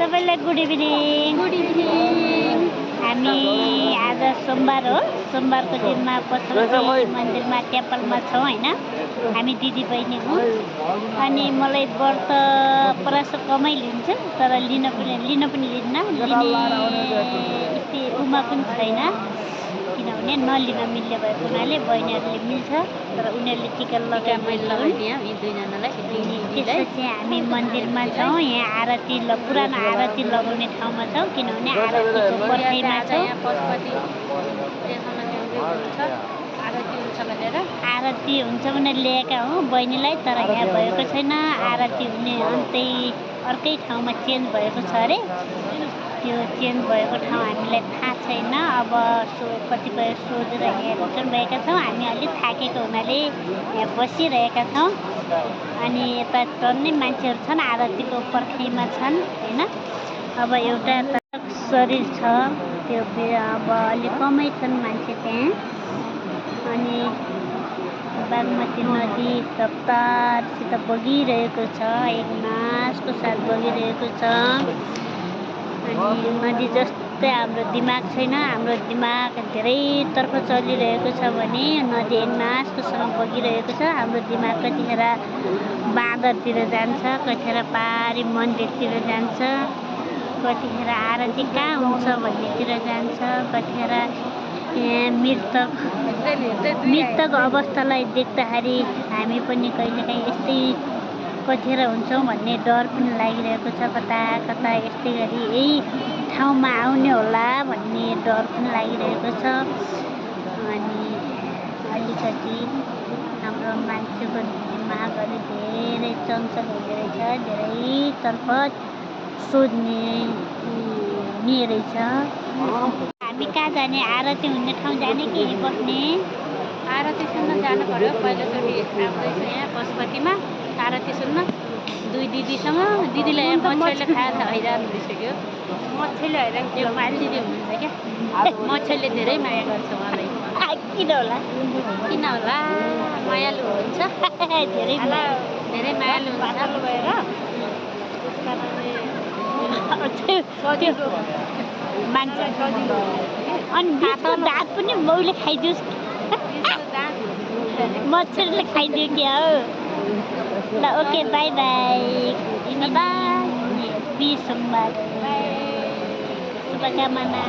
सबैलाई good evening. Good evening. हामी आज सोमबार हो। सोमबारको दिनमा पशुपति मन्दिरमा टेम्पलमा छौँ होइन। हामी दिदी बहिनी हौँ अनि मलाई व्रत प्रयास कमै लिन्छु तर लिन पनि लिन्न लिने उमा पनि छैन किनभने नलिन मिल्ने भएको हुनाले बहिनीहरूले मिल्छ तर उनीहरूले टिका लगाइदिए त्यसपछि हामी मन्दिरमा छौँ। यहाँ आरती पुरानो आरती लगाउने ठाउँमा छौँ किनभने आरतीको पर्खाइमा छौँ। आरती हुन्छ भनेर ल्याएका हौँ बहिनीलाई तर यहाँ भएको छैन। आरती हुने अन्तै अर्कै ठाउँमा चेन्ज भएको छ अरे। त्यो चेन्ज भएको ठाउँ हामीलाई थाहा छैन। अब कतिपय सोधेर यहाँ रिटर्न भएका छौँ। हामी अलिक थाकेको हुनाले यहाँ बसिरहेका छौँ अनि यता टन्नै मान्छेहरू छन् आरतीको पर्खाइमा छन् होइन। अब एउटा शरीर छ त्यो अब अलिक कमै छन् मान्छे त्यहाँ अनि बागमती नदी रफ्तारसित बगिरहेको छ। एक नासको साथ बगिरहेको छ अनि नदी जस्तै हाम्रो दिमाग छैन। हाम्रो दिमाग धेरैतर्फ चलिरहेको छ भने नदी एक नासकोसँग बगिरहेको छ। हाम्रो दिमाग कतिखेर बाँदरतिर जान्छ, कतिखेर पारी मन्दिरतिर जान्छ, कतिखेर आरती कहाँ हुन्छ भन्नेतिर जान्छ, कतिखेर मृतक अवस्थालाई देख्दाखेरि हामी पनि कहिलेकाहीँ यस्तै कतिखेर हुन्छौँ भन्ने डर पनि लागिरहेको छ। कता कता यस्तै गरी यही ठाउँमा आउने होला भन्ने डर पनि लागिरहेको छ अनि अलिकति हाम्रो मान्छेको दिमाग अलिक धेरै चञ्चल हुँदो रहेछ। धेरैतर्फ सोध्ने रहेछ। हामी कहाँ जाने? आरती हुने ठाउँ जाने कि बस्ने? आरती सुन्न जानु पर्यो। पहिलोचोटि आउँदैछु यहाँ पशुपतिमा आरती सुन्न दुई दिदीसँग। दिदीलाई मच्छरले खाएर हैरान भइसक्यो। मच्छरले हैरान त्यो माल दिदी हुनुहुन्छ क्या। मच्छरले धेरै माया गर्छ उहाँलाई। किन होला मायालु हुनुहुन्छ। धेरै मायालु हुन्छ भएर मान्छे अनि त्यसको दाँत पनि बाउले खाइदियोस् मच्छरले खाइदियो क्या हो। ल ओके बाई बाई। सोमबार शुभकामना।